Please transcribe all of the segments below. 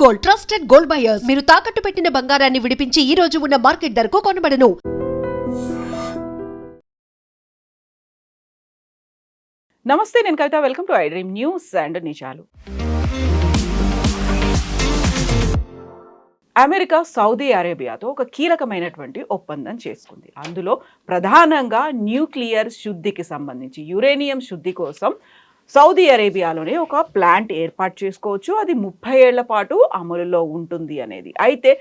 Gold, trusted gold buyers. మీరు తాకట్టు పెట్టిన బంగారాన్ని విడిపించి ఈ రోజు ఉన్న మార్కెట్ ధరకు కొనబడను. నమస్తే, నేను Kavitha. Welcome to I dream news and నిజాలు. అమెరికా సౌదీ అరేబియాతో ఒక కీలకమైనటువంటి ఒప్పందం చేసుకుంది. అందులో ప్రధానంగా న్యూక్లియర్ శుద్ధికి సంబంధించి, యురేనియం శుద్ధి కోసం సౌదీ అరేబియాలోనే ఒక ప్లాంట్ ఏర్పాటు చేసుకోవచ్చు. అది 30 ఏళ్ల పాటు అమలులో ఉంటుంది అనేది. అయితే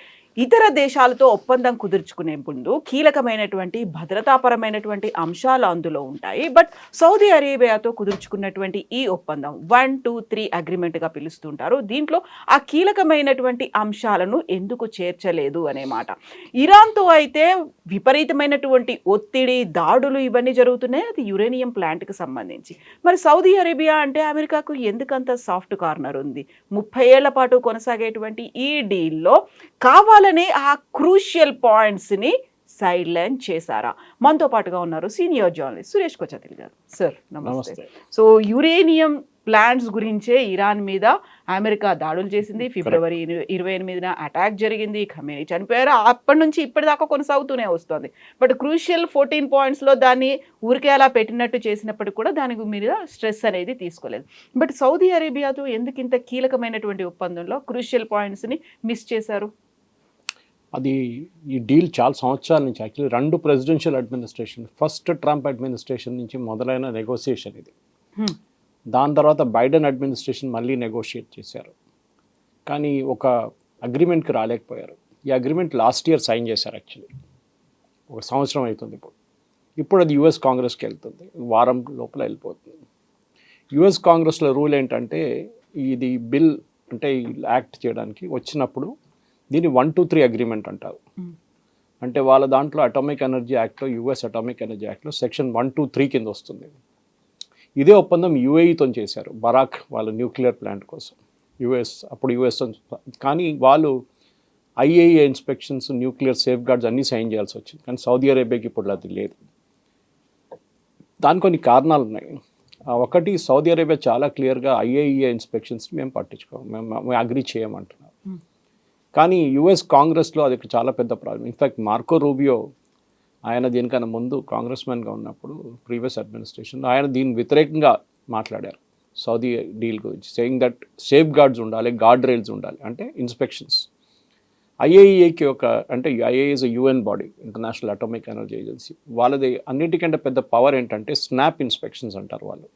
ఇతర దేశాలతో ఒప్పందం కుదుర్చుకునే ముందు కీలకమైనటువంటి భద్రతాపరమైనటువంటి అంశాలు అందులో ఉంటాయి. బట్ సౌదీ అరేబియాతో కుదుర్చుకున్నటువంటి ఈ ఒప్పందం 1, 2, 3 అగ్రిమెంట్గా పిలుస్తుంటారు. దీంట్లో ఆ కీలకమైనటువంటి అంశాలను ఎందుకు చేర్చలేదు అనే మాట. ఇరాన్తో అయితే విపరీతమైనటువంటి ఒత్తిడి, దాడులు ఇవన్నీ జరుగుతున్నాయి. అది యురేనియం ప్లాంట్కి సంబంధించి. మరి సౌదీ అరేబియా అంటే అమెరికాకు ఎందుకంత సాఫ్ట్ కార్నర్ ఉంది? 30 ఏళ్ల పాటు కొనసాగేటువంటి ఈ డీల్లో కావాలనే ఆ క్రూషియల్ పాయింట్స్ని సైడ్ లైన్ చేశారా? మనతో పాటుగా ఉన్నారు సీనియర్ జర్నలిస్ట్ సురేష్ కొచతిల్ గారు. సార్ నమస్తే. సో యురేనియం ప్లాంట్స్ గురించే ఇరాన్ మీద అమెరికా దాడులు చేసింది. ఫిబ్రవరి 28న అటాక్ జరిగింది. ఖమేనీ చనిపోయారు. అప్పటి నుంచి ఇప్పటిదాకా కొనసాగుతూనే వస్తుంది. బట్ క్రూషియల్ 14 పాయింట్స్లో దాన్ని ఊరికే అలా పెట్టినట్టు చేసినప్పటికీ కూడా దాని మీద స్ట్రెస్ అనేది తీసుకోలేదు. బట్ సౌదీ అరేబియాతో ఎందుకు ఇంత కీలకమైనటువంటి ఒప్పందంలో క్రూషియల్ పాయింట్స్ని మిస్ చేశారు? అది ఈ డీల్ చాలా సంవత్సరాల నుంచి, actually 2 presidential administration, first Trump administration నుంచి మొదలైన నెగోసియేషన్ ఇది. దాని తర్వాత బైడెన్ అడ్మినిస్ట్రేషన్ మళ్ళీ నెగోషియేట్ చేశారు, కానీ ఒక అగ్రిమెంట్కి రాలేకపోయారు. ఈ అగ్రిమెంట్ లాస్ట్ ఇయర్ సైన్ చేశారు. యాక్చువల్లీ 1 సంవత్సరం అవుతుంది. ఇప్పుడు అది యుఎస్ కాంగ్రెస్కి వెళ్తుంది, వారం లోపల వెళ్ళిపోతుంది. యుఎస్ కాంగ్రెస్లో రూల్ ఏంటంటే, ఇది బిల్ అంటే యాక్ట్ చేయడానికి వచ్చినప్పుడు దీన్ని 1, 2, 3 అగ్రిమెంట్ అంటారు. అంటే వాళ్ళ దాంట్లో అటామిక్ ఎనర్జీ యాక్ట్లో, యుఎస్ అటామిక్ ఎనర్జీ యాక్ట్లో సెక్షన్ 1, 2, 3 కింద వస్తుంది. ఇదే ఒప్పందం యుఏఈతో చేశారు, బరాక్ వాళ్ళ న్యూక్లియర్ ప్లాంట్ కోసం. అప్పుడు యుఎస్, కానీ వాళ్ళు IAEA inspections, nuclear safe guards అన్నీ సైన్ చేయాల్సి వచ్చింది. కానీ సౌదీ అరేబియాకి ఇప్పుడు అది లేదు. దానికి కొన్ని కారణాలు ఉన్నాయి. ఒకటి, సౌదీ అరేబియా చాలా క్లియర్గా ఐఏఈఏ ఇన్స్పెక్షన్స్ని మేము పట్టించుకోము, మేము అగ్రీ చేయమంటున్నారు. కానీ యుఎస్ కాంగ్రెస్లో అది చాలా పెద్ద ప్రాబ్లం. ఇన్ఫ్యాక్ట్ మార్కో రూబియో, ఆయన దీనికన్నా ముందు కాంగ్రెస్మెన్గా ఉన్నప్పుడు ప్రీవియస్ అడ్మినిస్ట్రేషన్లో ఆయన దీని వ్యతిరేకంగా మాట్లాడారు సౌదీ డీల్ గురించి, సేయింగ్ దట్ సేఫ్ గార్డ్స్ ఉండాలి, గార్డ్ రైల్స్ ఉండాలి, అంటే ఇన్స్పెక్షన్స్. ఐఏఈఏకి అంటే IAE is UN body, International Atomic Energy Agency. వాళ్ళది అన్నిటికంటే పెద్ద పవర్ ఏంటంటే స్నాప్ ఇన్స్పెక్షన్స్ అంటారు వాళ్ళు.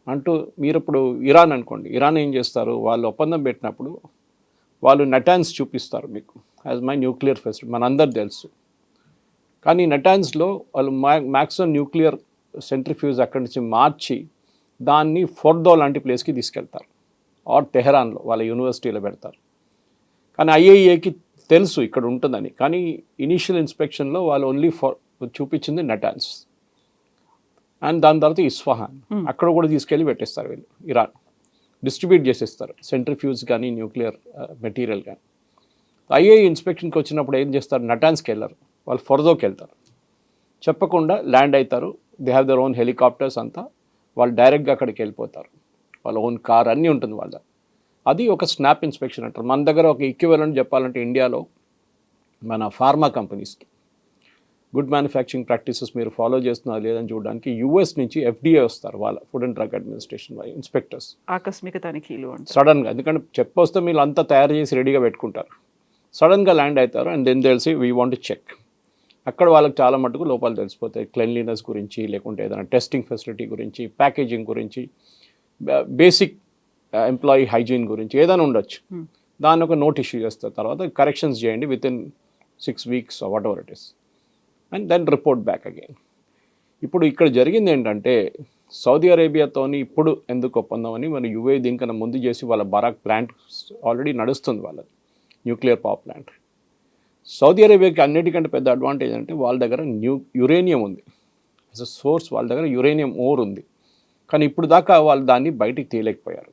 అంటూ మీరు ఇప్పుడు ఇరాన్ అనుకోండి, ఇరాన్ ఏం చేస్తారు, వాళ్ళు ఒప్పందం పెట్టినప్పుడు వాళ్ళు నటాన్స్ చూపిస్తారు మీకు, యాజ్ మై న్యూక్లియర్ ఫెసిలిటీ, మనందరు తెలుసు. కానీ నటాన్స్లో వాళ్ళు మ్యాక్సిమం న్యూక్లియర్ సెంట్రిఫ్యూజ్ అక్కడి నుంచి మార్చి దాన్ని ఫోర్దో లాంటి ప్లేస్కి తీసుకెళ్తారు, ఆర్ టెహరాన్లో వాళ్ళ యూనివర్సిటీలో పెడతారు. కానీ ఐఏఈఏకి తెలుసు ఇక్కడ ఉంటుందని, కానీ ఇనీషియల్ ఇన్స్పెక్షన్లో వాళ్ళు ఓన్లీ చూపించింది నటాన్స్. అండ్ దాని తర్వాత ఇస్ఫహాన్, అక్కడ కూడా తీసుకెళ్ళి పెట్టేస్తారు వీళ్ళు, ఇరాన్ డిస్ట్రిబ్యూట్ చేసేస్తారు సెంట్రిఫ్యూజ్ కానీ న్యూక్లియర్ మెటీరియల్ కానీ. ఐఏఈ ఇన్స్పెక్షన్కి వచ్చినప్పుడు ఏం చేస్తారు, నటాన్స్కి వెళ్ళరు, వాళ్ళు ఫోర్దోకి వెళ్తారు. చెప్పకుండా ల్యాండ్ అవుతారు. They have their own helicopters అంతా, వాళ్ళు డైరెక్ట్గా అక్కడికి వెళ్ళిపోతారు. వాళ్ళ ఓన్ కార్ అన్నీ ఉంటుంది వాళ్ళ. అది ఒక స్నాప్ ఇన్స్పెక్షన్ అంటారు. మన దగ్గర ఒక ఈక్వివలెంట్ చెప్పాలంటే ఇండియాలో మన ఫార్మా కంపెనీస్కి గుడ్ మ్యానుఫ్యాక్చరింగ్ ప్రాక్టీసెస్ మీరు ఫాలో చేస్తున్నారు లేదని చూడడానికి యుఎస్ నుంచి FDA వస్తారు, వాళ్ళ ఫుడ్ అండ్ డ్రగ్ అడ్మినిస్ట్రేషన్ వాళ్ళ ఇన్స్పెక్టర్స్. ఆకస్మిక తనిఖీలు సడన్గా, ఎందుకంటే చెప్పొస్తే మీరు అంతా తయారు చేసి రెడీగా పెట్టుకుంటారు, సడన్గా ల్యాండ్ అవుతారు. అండ్ దెన్ తెలిసి వీ వాంట్ చెక్. అక్కడ వాళ్ళకి చాలా మటుకు లోపాలు తెలిసిపోతాయి, క్లెన్లీనెస్ గురించి, లేకుంటే ఏదైనా టెస్టింగ్ ఫెసిలిటీ గురించి, ప్యాకేజింగ్ గురించి, బేసిక్ ఎంప్లాయీ హైజీన్ గురించి ఏదైనా ఉండొచ్చు. దాన్ని ఒక నోట్ ఇష్యూ చేస్తారు, తర్వాత కరెక్షన్స్ చేయండి within 6 weeks or whatever it is, and then report back again. ఇప్పుడు ఇక్కడ జరిగింది ఏంటంటే, సౌదీ అరేబియాతోని ఇప్పుడు ఎందుకు ఒప్పందం అని, మన యుఏ దీనికన్నా ముందు చేసి వాళ్ళ బరాక్ ప్లాంట్ ఆల్రెడీ నడుస్తుంది, వాళ్ళది న్యూక్లియర్ పవర్ ప్లాంట్. సౌదీ అరేబియాకి అన్నిటికంటే పెద్ద అడ్వాంటేజ్ అంటే వాళ్ళ దగ్గర యురేనియం ఉంది, యాజ్ అ సోర్స్ వాళ్ళ దగ్గర యురేనియం ఓర్ ఉంది. కానీ ఇప్పుడు దాకా వాళ్ళు దాన్ని బయటికి తీయలేకపోయారు.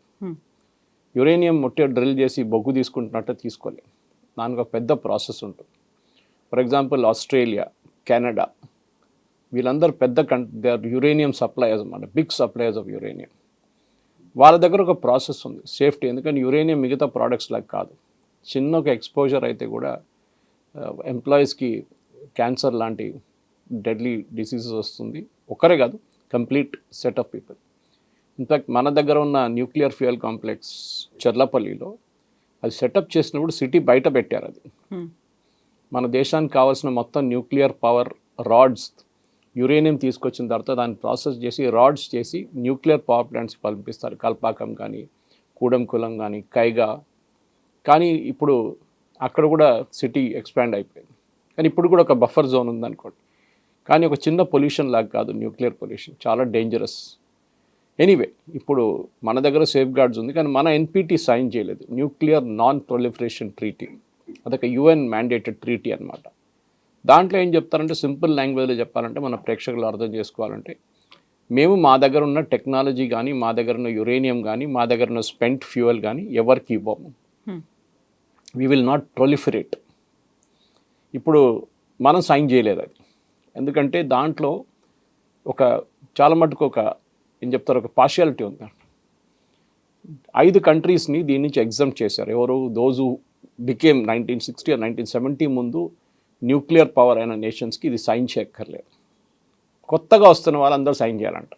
యురేనియం మొట్ట డ్రిల్ చేసి బొగ్గు తీసుకుంటున్నట్టు తీసుకోలేదు, దానికి ఒక పెద్ద ప్రాసెస్ ఉంటుంది. ఫర్ ఎగ్జాంపుల్ ఆస్ట్రేలియా, కెనడా, వీళ్ళందరూ పెద్ద దే ఆర్ యురేనియం సప్లయర్స్ అన్నమాట, బిగ్ సప్లయర్స్ ఆఫ్ యురేనియం. వాళ్ళ దగ్గర ఒక ప్రాసెస్ ఉంది సేఫ్టీ, ఎందుకంటే యురేనియం మిగతా ప్రోడక్ట్స్ లాగా కాదు. చిన్న ఒక ఎక్స్పోజర్ అయితే కూడా ఎంప్లాయీస్కి క్యాన్సర్ లాంటి డెడ్లీ డిసీజెస్ వస్తుంది. ఒక్కరే కాదు, complete set of people. In fact మన దగ్గర ఉన్న న్యూక్లియర్ ఫ్యూయల్ కాంప్లెక్స్ చెర్లపల్లిలో అది సెటప్ చేసినప్పుడు సిటీ బయట పెట్టారు. అది మన దేశానికి కావాల్సిన మొత్తం న్యూక్లియర్ పవర్ రాడ్స్ యురేనియం తీసుకొచ్చిన తర్వాత దాన్ని ప్రాసెస్ చేసి రాడ్స్ చేసి న్యూక్లియర్ పవర్ ప్లాంట్స్కి పంపిస్తారు. కల్పాకం కానీ, కూడంకులం కానీ, కైగా. కానీ ఇప్పుడు అక్కడ కూడా సిటీ ఎక్స్పాండ్ అయిపోయింది. కానీ ఇప్పుడు కూడా ఒక బఫర్ జోన్ ఉందనుకోండి. కానీ ఒక చిన్న పొల్యూషన్ లాగా కాదు న్యూక్లియర్ పొల్యూషన్, చాలా డేంజరస్. ఎనీవే, ఇప్పుడు మన దగ్గర సేఫ్ గార్డ్స్ ఉంది, కానీ మన ఎన్పిటి సైన్ చేయలేదు, న్యూక్లియర్ నాన్ ప్రొలిఫరేషన్ ట్రీటీ. అదొక యుఎన్ మ్యాండేటెడ్ ట్రీటీ అనమాట. దాంట్లో ఏం చెప్తారంటే, సింపుల్ లాంగ్వేజ్లో చెప్పాలంటే, మన ప్రేక్షకులు అర్థం చేసుకోవాలంటే, మేము మా దగ్గర ఉన్న టెక్నాలజీ కానీ, మా దగ్గర ఉన్న యురేనియం కానీ, మా దగ్గర ఉన్న స్పెంట్ ఫ్యూయల్ కానీ ఎవరికి ఇవ్వము. We will not proliferate. ఇప్పుడు మనం సైన్ చేయలేదు అది, ఎందుకంటే దాంట్లో ఒక చాలా మటుకు ఒక ఏం చెప్తారు, ఒక పార్షియాలిటీ ఉంది. 5 కంట్రీస్ని దీని నుంచి ఎగ్జామ్ చేశారు. ఎవరు? దోజు బికేమ్ 1960 or 1970 ముందు న్యూక్లియర్ పవర్ అయిన నేషన్స్కి ఇది సైన్ చేయక్కర్లేదు. కొత్తగా వస్తున్న వాళ్ళందరూ సైన్ చేయాలంట.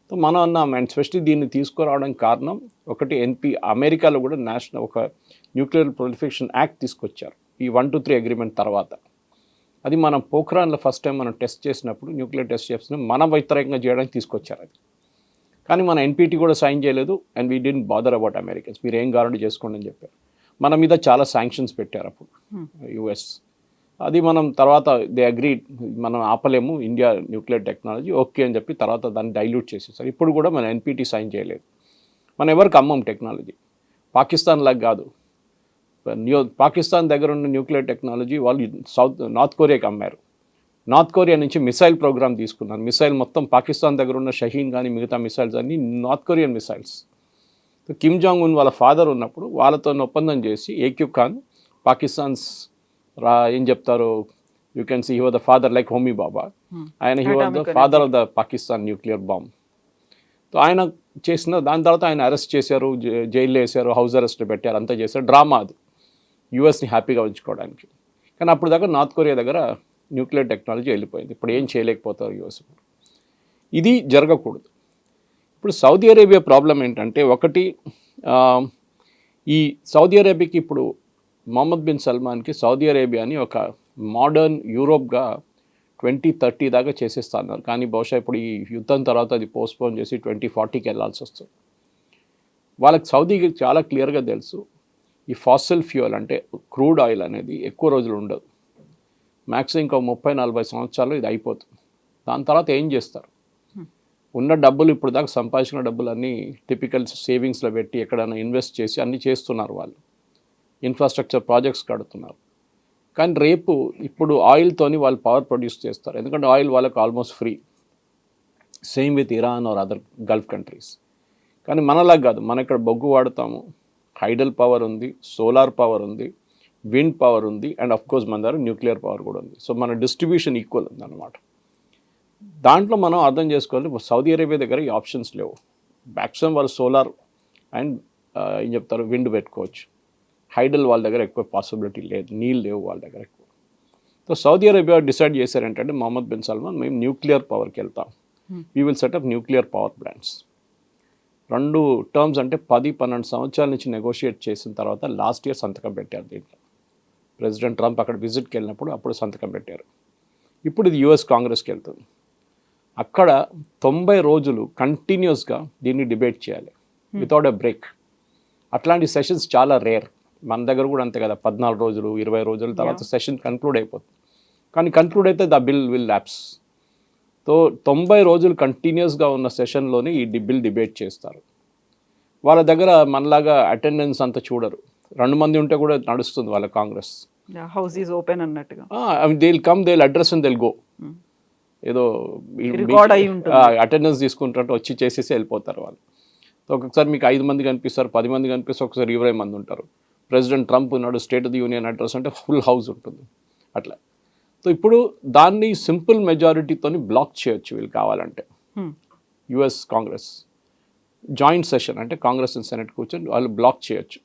సో మనం అన్నాం, అండ్ స్పెషల్లీ దీన్ని తీసుకురావడానికి కారణం ఒకటి, అమెరికాలో కూడా నేషనల్ ఒక న్యూక్లియర్ ప్రొలిఫరేషన్ యాక్ట్ తీసుకొచ్చారు ఈ 1 to 3 అగ్రిమెంట్ తర్వాత. అది మనం పోఖ్రాన్లో ఫస్ట్ టైం మనం టెస్ట్ చేసినప్పుడు, న్యూక్లియర్ టెస్ట్ చేసినప్పుడు మన వ్యతిరేకంగా చేయడానికి తీసుకొచ్చారు అది. కానీ మన ఎన్పిటి కూడా సైన్ చేయలేదు. And we didn't bother about Americans, మీరు ఏం కావాలంటే చేసుకోండి అని చెప్పారు. మన మీద చాలా శాంక్షన్స్ పెట్టారు అప్పుడు యుఎస్. అది మనం తర్వాత దే అగ్రీ, మనం ఆపలేము ఇండియా న్యూక్లియర్ టెక్నాలజీ, ఓకే అని చెప్పి తర్వాత దాన్ని డైల్యూట్ చేసేసారు. ఇప్పుడు కూడా మన ఎన్పిటి సైన్ చేయలేదు. మనం ఎవరికి అమ్మం టెక్నాలజీ, పాకిస్తాన్ లాగా కాదు. పాకిస్తాన్ దగ్గర ఉన్న న్యూక్లియర్ టెక్నాలజీ వాళ్ళు నార్త్ కొరియాకి అమ్మారు. నార్త్ కొరియా నుంచి మిసైల్ ప్రోగ్రామ్ తీసుకున్నారు. మిసైల్ మొత్తం పాకిస్తాన్ దగ్గర ఉన్న షహీన్ కానీ మిగతా మిసైల్స్ అన్నీ north Korean missiles. Kim Jong Un వాళ్ళ ఫాదర్ ఉన్నప్పుడు వాళ్ళతో ఒప్పందం చేసి ఏక్యూ ఖాన్ పాకిస్తాన్స్ ఏం చెప్తారు, you can see he was the father like Homi Bhabha. ఆయన he was the father of the Pakistan nuclear bomb. So ఆయన చేసిన దాని తర్వాత ఆయన అరెస్ట్ చేశారు, జైల్లో వేశారు, హౌస్ అరెస్ట్లో పెట్టారు, అంతా చేశారు. డ్రామా అది, యుఎస్ని హ్యాపీగా ఉంచుకోవడానికి. కానీ అప్పుడు దగ్గర నార్త్ కొరియా దగ్గర న్యూక్లియర్ టెక్నాలజీ వెళ్ళిపోయింది. ఇప్పుడు ఏం చేయలేకపోతారు యుఎస్. ఇది జరగకూడదు. ఇప్పుడు సౌదీ అరేబియా ప్రాబ్లం ఏంటంటే, ఒకటి ఈ సౌదీ అరేబియాకి ఇప్పుడు మొహమ్మద్ బిన్ సల్మాన్కి సౌదీ అరేబియాని ఒక మోడర్న్ యూరోప్గా 2030 దాకా చేసేస్తున్నారు. కానీ బహుశా ఇప్పుడు ఈ యుద్ధం తర్వాత అది పోస్ట్పోన్ చేసి 2040కి వెళ్ళాల్సి వస్తుంది. వాళ్ళకి సౌదీకి చాలా క్లియర్గా తెలుసు, ఈ ఫాసిల్ ఫ్యూయల్ అంటే క్రూడ్ ఆయిల్ అనేది ఎక్కువ రోజులు ఉండదు. మ్యాక్సిమం ఇంకో 30-40 సంవత్సరాలు ఇది అయిపోతుంది. దాని తర్వాత ఏం చేస్తారు? ఉన్న డబ్బులు ఇప్పుడు దాకా సంపాదించిన డబ్బులన్నీ టిపికల్ సేవింగ్స్లో పెట్టి ఎక్కడైనా ఇన్వెస్ట్ చేసి అన్నీ చేస్తున్నారు. వాళ్ళు ఇన్ఫ్రాస్ట్రక్చర్ ప్రాజెక్ట్స్ కడుతున్నారు. కానీ రేపు ఇప్పుడు ఆయిల్తోని వాళ్ళు పవర్ ప్రొడ్యూస్ చేస్తారు, ఎందుకంటే ఆయిల్ వాళ్ళకు almost free. Same with Iran or other Gulf countries. కానీ మనలాగా కాదు, మన ఇక్కడ బొగ్గు వాడతాము, హైడల్ పవర్ ఉంది, సోలార్ పవర్ ఉంది, విండ్ పవర్ ఉంది, అండ్ అఫ్ కోర్స్ మన దగ్గర న్యూక్లియర్ పవర్ కూడా ఉంది. సో మన డిస్ట్రిబ్యూషన్ ఈక్వల్ ఉంది అన్నమాట. దాంట్లో మనం అర్థం చేసుకోవాలి, సౌదీ అరేబియా దగ్గర ఈ ఆప్షన్స్ లేవు. మ్యాక్సిమం వాళ్ళు సోలార్ అండ్ ఏం చెప్తారు విండ్ పెట్టుకోవచ్చు. హైడల్ వాళ్ళ దగ్గర ఎక్కువ పాసిబిలిటీ లేదు, నీళ్ళు లేవు వాళ్ళ దగ్గర ఎక్కువ. సో సౌదీ అరేబియా డిసైడ్ చేశారు ఏంటంటే, మొహమ్మద్ బిన్ సల్మాన్ మేము న్యూక్లియర్ పవర్కి వెళ్తాం, we will setup nuclear power plants. 2 terms అంటే 10-12 సంవత్సరాల నుంచి నెగోషియేట్ చేసిన తర్వాత లాస్ట్ ఇయర్ సంతకం పెట్టారు దీంట్లో. ప్రెసిడెంట్ ట్రంప్ అక్కడ విజిట్కి వెళ్ళినప్పుడు అప్పుడు సంతకం పెట్టారు. ఇప్పుడు ఇది యుఎస్ కాంగ్రెస్కి వెళ్తుంది. అక్కడ 90 రోజులు కంటిన్యూస్గా దీన్ని డిబేట్ చేయాలి వితౌట్ ఎ బ్రేక్. అట్లాంటి సెషన్స్ చాలా రేర్. మన దగ్గర కూడా అంతే కదా, 14 రోజులు 20 రోజుల తర్వాత సెషన్ కన్క్లూడ్ అయిపోతుంది. కానీ కన్క్లూడ్ అయితే the bill will lapse. So 90 రోజులు కంటిన్యూస్గా ఉన్న సెషన్లోనే ఈ బిల్ డిబేట్ చేస్తారు. వాళ్ళ దగ్గర మనలాగా అటెండెన్స్ అంత చూడరు. 2 మంది ఉంటే కూడా నడుస్తుంది వాళ్ళ కాంగ్రెస్. హౌస్ ఈజ్ ఓపెన్ అన్నట్టుగా. They will come, they will address and they will go. ఏదో అటెండెన్స్ తీసుకుంటుంటే వచ్చి చేసేసి వెళ్ళిపోతారు వాళ్ళు. సో ఒక్కొక్కసారి మీకు 5 మంది కనిపిస్తారు, 10 మంది కనిపిస్తారు, ఒకసారి 20 మంది ఉంటారు. ప్రెసిడెంట్ ట్రంప్ ఉన్నాడు, state of the union address అంటే ఫుల్ హౌస్ ఉంటుంది అట్లా. సో ఇప్పుడు దాన్ని సింపుల్ మెజారిటీతో బ్లాక్ చేయొచ్చు వీళ్ళు కావాలంటే, యుఎస్ కాంగ్రెస్. జాయింట్ సెషన్ అంటే కాంగ్రెస్ అండ్ సెనెట్ కూర్చొని వాళ్ళు బ్లాక్ చేయొచ్చు.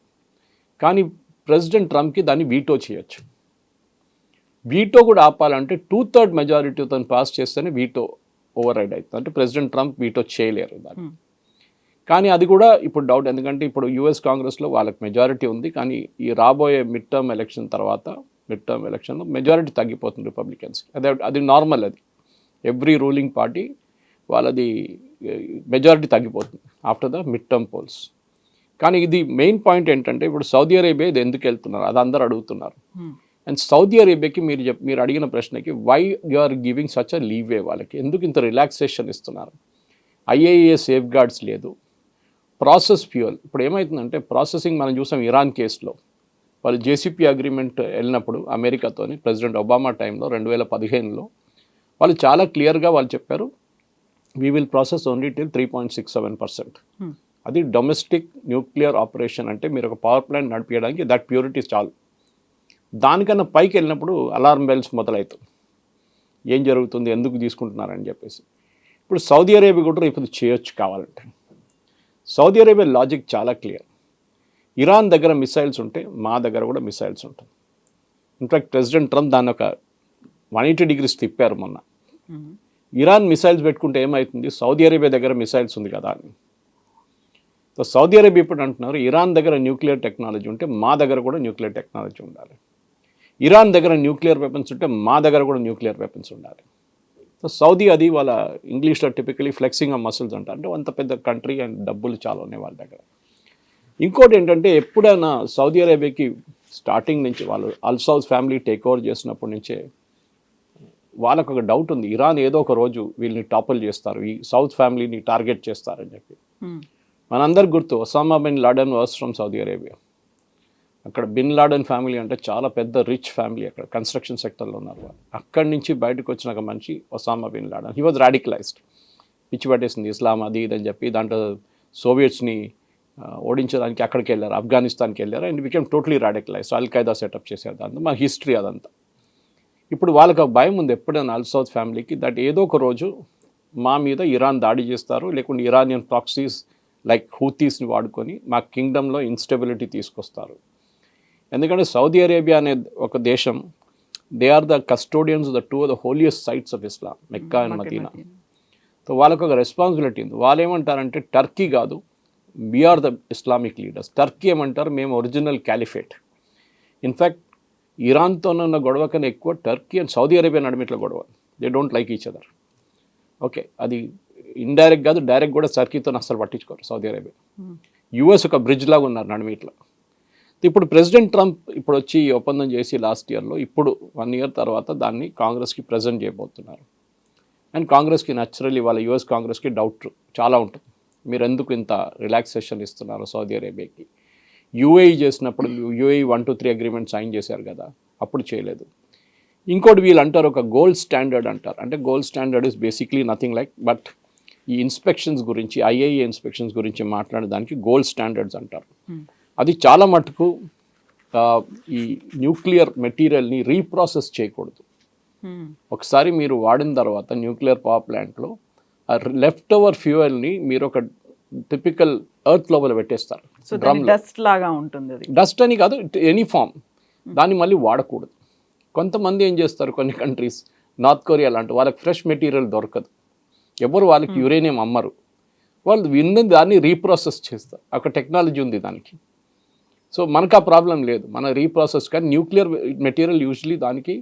కానీ ప్రెసిడెంట్ ట్రంప్కి దాన్ని వీటో చేయొచ్చు. వీటో కూడా ఆపాలంటే 2/3 మెజారిటీతో పాస్ చేస్తేనే వీటో ఓవర్ రైడ్ అవుతుంది. అంటే ప్రెసిడెంట్ ట్రంప్ వీటో చేయలేరు దాన్ని. కానీ అది కూడా ఇప్పుడు డౌట్, ఎందుకంటే ఇప్పుడు యుఎస్ కాంగ్రెస్లో వాళ్ళకి మెజారిటీ ఉంది, కానీ ఈ రాబోయే మిడ్ టర్మ్ ఎలక్షన్లో మెజారిటీ తగ్గిపోతుంది రిపబ్లికన్స్కి. అది నార్మల్, అది ఎవ్రీ రూలింగ్ పార్టీ వాళ్ళది మెజారిటీ తగ్గిపోతుంది after the mid term polls. కానీ ఇది మెయిన్ పాయింట్ ఏంటంటే ఇప్పుడు సౌదీ అరేబియా ఇది ఎందుకు వెళ్తున్నారు అది అందరు అడుగుతున్నారు. అండ్ సౌదీ అరేబియాకి మీరు అడిగిన ప్రశ్నకి why you are giving such a leeway, వాళ్ళకి ఎందుకు ఇంత రిలాక్సేషన్ ఇస్తున్నారు? ఐఏఏ సేఫ్ గార్డ్స్ లేదు, ప్రాసెస్ ఫ్యూయల్. ఇప్పుడు ఏమవుతుందంటే ప్రాసెసింగ్ మనం చూసాం ఇరాన్ కేసులో, వాళ్ళు జేసీపీ అగ్రిమెంట్ వెళ్ళినప్పుడు అమెరికాతోని ప్రెసిడెంట్ ఒబామా టైంలో 2015లో వాళ్ళు చాలా క్లియర్గా వాళ్ళు చెప్పారు we will process only till 3.67%. అది డొమెస్టిక్ న్యూక్లియర్ ఆపరేషన్, అంటే మీరు ఒక పవర్ ప్లాంట్ నడిపించడానికి దట్ ప్యూరిటీ చాలు. దానికన్నా పైకి వెళ్ళినప్పుడు అలారం బెల్స్ మొదలవుతుంది, ఏం జరుగుతుంది, ఎందుకు తీసుకుంటున్నారని చెప్పేసి. ఇప్పుడు సౌదీ అరేబియా కూడా ఇప్పుడు చేయొచ్చు కావాలంటే. సౌదీ అరేబియా లాజిక్ చాలా క్లియర్. ఇరాన్ దగ్గర మిసైల్స్ ఉంటే మా దగ్గర కూడా మిసైల్స్ ఉంటుంది. ఇన్ఫ్యాక్ట్ ప్రెసిడెంట్ ట్రంప్ దాన్ని ఒక 180 degrees తిప్పారు మొన్న. ఇరాన్ మిసైల్స్ పెట్టుకుంటే ఏమవుతుంది, సౌదీ అరేబియా దగ్గర మిసైల్స్ ఉంది కదా అని. సో సౌదీ అరేబియా ఇప్పుడు అంటున్నారు ఇరాన్ దగ్గర న్యూక్లియర్ టెక్నాలజీ ఉంటే మా దగ్గర కూడా న్యూక్లియర్ టెక్నాలజీ ఉండాలి. ఇరాన్ దగ్గర న్యూక్లియర్ వెపన్స్ ఉంటే మా దగ్గర కూడా న్యూక్లియర్ వెపన్స్ ఉండాలి. సో సౌదీ అది వాళ్ళ ఇంగ్లీష్లో టిపికలీ ఫ్లెక్సింగ్ ఆఫ్ మసిల్స్ అంటారు, అంటే అంత పెద్ద కంట్రీ అండ్ డబ్బులు చాలా ఉన్నాయి వాళ్ళ దగ్గర. ఇంకోటి ఏంటంటే ఎప్పుడైనా సౌదీ అరేబియాకి స్టార్టింగ్ నుంచి వాళ్ళు Al Saud family take over చేసినప్పటి నుంచే వాళ్ళకు ఒక డౌట్ ఉంది, ఇరాన్ ఏదో ఒక రోజు వీళ్ళని టాపుల్ చేస్తారు, ఈ సౌత్ ఫ్యామిలీని టార్గెట్ చేస్తారని చెప్పి. మనందరికి గుర్తు Osama bin Laden was from Saudi Arabia. అక్కడ బిన్ లాడెన్ ఫ్యామిలీ అంటే చాలా పెద్ద రిచ్ ఫ్యామిలీ, అక్కడ కన్స్ట్రక్షన్ సెక్టర్లో ఉన్నారు వాళ్ళు. అక్కడి నుంచి బయటకు వచ్చిన ఒక మనిషి Osama bin Laden. He was radicalised, పిచ్చి పట్టేసింది ఇస్లాం అది ఇదని చెప్పి. దాంట్లో సోవియట్స్ని ఓడించడానికి అక్కడికి వెళ్ళారు, ఆఫ్ఘనిస్తాన్కి వెళ్ళారు, and became totally radicalised. Al Qaeda setup చేశారు, దాంతో మా హిస్టరీ అదంతా. ఇప్పుడు వాళ్ళకి ఒక భయం ఉంది ఎప్పుడైనా అల్ సౌద్ ఫ్యామిలీకి, దట్ ఏదో ఒక రోజు మా మీద ఇరాన్ దాడి చేస్తారు, లేకుంటే ఇరానియన్ ప్రాక్సీస్ లైక్ హూతీస్ని వాడుకొని మా కింగ్డమ్లో ఇన్స్టెబిలిటీ తీసుకొస్తారు. ఎందుకంటే సౌదీ అరేబియా అనే ఒక దేశం, they are the custodians the two of the holiest sites of Islam, Mecca and Medina. So వాళ్ళకు ఒక రెస్పాన్సిబిలిటీ ఉంది. వాళ్ళు ఏమంటారంటే టర్కీ కాదు, we're the Islamic leaders. Turkey ఏమంటారు, మేము ఒరిజినల్ క్యాలిఫేట్. ఇన్ఫ్యాక్ట్ ఇరాన్తో ఉన్న గొడవ కన్నా ఎక్కువ టర్కీ అండ్ సౌదీ అరేబియా నడిమిట్ల గొడవ. They don't like each other. Okay, అది ఇండైరెక్ట్ కాదు, డైరెక్ట్ కూడా టర్కీతో అసలు పట్టించుకోరు సౌదీ అరేబియా. యుఎస్ ఒక బ్రిడ్జ్ లాగా ఉన్నారు నడిమిట్ల. ఇప్పుడు ప్రెసిడెంట్ ట్రంప్ ఇప్పుడు వచ్చి ఒప్పందం చేసి లాస్ట్ ఇయర్లో, ఇప్పుడు 1 year తర్వాత దాన్ని కాంగ్రెస్కి ప్రజెంట్ చేయబోతున్నారు. అండ్ కాంగ్రెస్కి న్యాచురల్లీ వాళ్ళ యుఎస్ కాంగ్రెస్కి డౌట్ చాలా ఉంటుంది, మీరు ఎందుకు ఇంత రిలాక్సేషన్ ఇస్తున్నారు సౌదీ అరేబియాకి. యూఏఈ చేసినప్పుడు యూఏఈ 1 to 3 అగ్రిమెంట్ సైన్ చేశారు కదా, అప్పుడు చేయలేదు. ఇంకోటి వీళ్ళు అంటారు ఒక గోల్డ్ స్టాండర్డ్ అంటారు. అంటే gold standard is basically nothing like, but ఈ ఇన్స్పెక్షన్స్ గురించి, ఐఏఏ ఇన్స్పెక్షన్స్ గురించి మాట్లాడడానికి గోల్డ్ స్టాండర్డ్స్ అంటారు. అది చాలా మటుకు ఈ న్యూక్లియర్ మెటీరియల్ని రీప్రాసెస్ చేయకూడదు. ఒకసారి మీరు వాడిన తర్వాత న్యూక్లియర్ పవర్ ప్లాంట్లో ఆ లెఫ్ట్ ఓవర్ ఫ్యూయల్ని మీరు ఒక టిపికల్ ఎర్త్ లోపల పెట్టేస్తారు. డస్ట్ లాగా ఉంటుంది. డస్ట్ అని కాదు, ఎనీ ఫామ్, దాన్ని మళ్ళీ వాడకూడదు. కొంతమంది ఏం చేస్తారు, కొన్ని కంట్రీస్, నార్త్ కొరియా లాంటి వాళ్ళకి ఫ్రెష్ మెటీరియల్ దొరకదు, ఎవరు వాళ్ళకి యురేనియం అమ్మరు, వాళ్ళు విన్న దాన్ని రీప్రాసెస్ చేస్తారు. అక్కడ టెక్నాలజీ ఉంది దానికి. సో మనకు ఆ ప్రాబ్లం లేదు, మన రీప్రాసెస్. కానీ న్యూక్లియర్ మెటీరియల్ యూజువలీ దానికి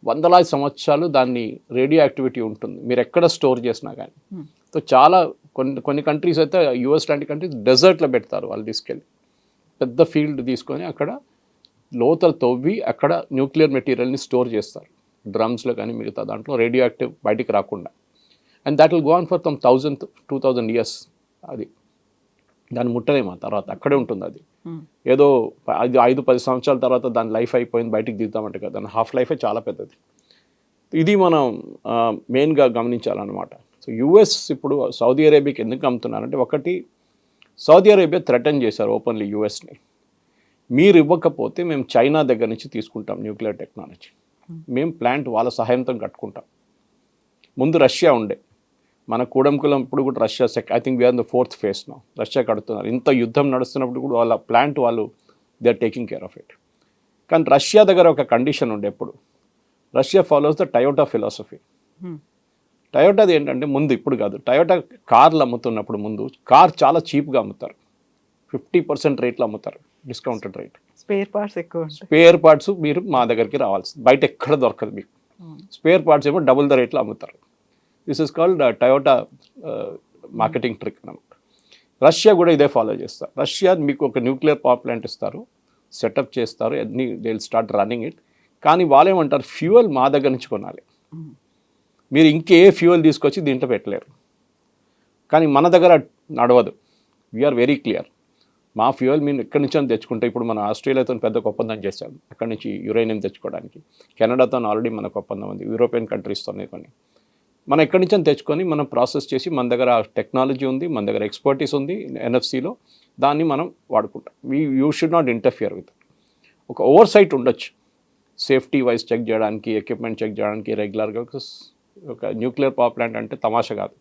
వందలాది సంవత్సరాలు దాన్ని రేడియో యాక్టివిటీ ఉంటుంది, మీరు ఎక్కడ స్టోర్ చేసినా కానీ. సో చాలా కొన్ని కంట్రీస్ అయితే, యూఎస్ లాంటి కంట్రీస్ డెజర్ట్లో పెడతారు వాళ్ళు తీసుకెళ్ళి, పెద్ద ఫీల్డ్ తీసుకొని అక్కడ లోతలు తవ్వి అక్కడ న్యూక్లియర్ మెటీరియల్ని స్టోర్ చేస్తారు, డ్రమ్స్లో కానీ మిగతా దాంట్లో, రేడియో యాక్టివ్ బయటికి రాకుండా. And that will go on for 1000-2000 years. అది దాన్ని ముట్టలేము, ఆ తర్వాత అక్కడే ఉంటుంది. అది ఏదో 5-10 సంవత్సరాల తర్వాత దాని లైఫ్ అయిపోయింది బయటికి దిగుతామంటే కదా, దాని హాఫ్ లైఫే చాలా పెద్దది. ఇది మనం మెయిన్గా గమనించాలన్నమాట. సో యుఎస్ ఇప్పుడు సౌదీ అరేబియాకి ఎందుకు అమ్ముతున్నారంటే, ఒకటి సౌదీ అరేబియా థ్రెటన్ చేశారు ఓపెన్లీ యుఎస్ని, మీరు ఇవ్వకపోతే మేము చైనా దగ్గర నుంచి తీసుకుంటాం న్యూక్లియర్ టెక్నాలజీ, మేము ప్లాంట్ వాళ్ళ సహాయంతో కట్టుకుంటాం. ముందు రష్యా ఉండే, మన కూడంకులం ఇప్పుడు కూడా Russia I think we're the 4th phase no, Russia కడుతున్నారు. ఇంత యుద్ధం నడుస్తున్నప్పుడు కూడా వాళ్ళ ప్లాంట్ వాళ్ళు they are taking care of it. కానీ రష్యా దగ్గర ఒక కండిషన్ ఉండే ఎప్పుడు, Russia follows the Toyota philosophy. టయోటాది ఏంటంటే ముందు, ఇప్పుడు కాదు, టయోటా కార్లు అమ్ముతున్నప్పుడు ముందు కార్ చాలా చీప్గా అమ్ముతారు, 50% రేట్లో అమ్ముతారు, డిస్కౌంటెడ్ రేట్. స్పేర్ పార్ట్స్ ఎక్కువ ఉంటాయి. స్పేర్ పార్ట్స్ మీరు మా దగ్గరికి రావాల్సింది, బయట ఎక్కడ దొరకదు మీకు. స్పేర్ పార్ట్స్ ఏమో డబుల్ ద రేట్లో అమ్ముతారు. This is called Toyota marketing trick అన్నమాట. రష్యా కూడా ఇదే ఫాలో చేస్తారు. రష్యా మీకు ఒక న్యూక్లియర్ పవర్ ప్లాంట్ ఇస్తారు, సెటప్ చేస్తారు, అన్ని they will start running it. కానీ వాళ్ళేమంటారు, ఫ్యూయల్ మా దగ్గర నుంచి కొనాలి, మీరు ఇంకే ఫ్యూయల్ తీసుకొచ్చి దీంట్లో పెట్టలేరు. కానీ మన దగ్గర నడవదు. వీఆర్ వెరీ క్లియర్, మా ఫ్యూయల్ మేము ఎక్కడి నుంచి అని తెచ్చుకుంటే, ఇప్పుడు మన ఆస్ట్రేలియాతో పెద్ద ఒప్పందం చేశాం అక్కడి నుంచి యురేనియం తెచ్చుకోవడానికి. కెనడాతో ఆల్రెడీ మనకు ఒప్పందం ఉంది, యూరోపియన్ కంట్రీస్తోనే కొన్ని. మనం ఎక్కడి నుంచి అని తెచ్చుకొని మనం ప్రాసెస్ చేసి, మన దగ్గర టెక్నాలజీ ఉంది, మన దగ్గర ఎక్స్పర్టీస్ ఉంది ఎన్ఎఫ్సిలో, దాన్ని మనం వాడుకుంటాం. You should not interfere with. ఒక ఓవర్ సైట్ ఉండొచ్చు, సేఫ్టీ వైజ్ చెక్ చేయడానికి, ఎక్విప్మెంట్ చెక్ చేయడానికి రెగ్యులర్గా. ఒక న్యూక్లియర్ పవర్ ప్లాంట్ అంటే తమాషా కాదు,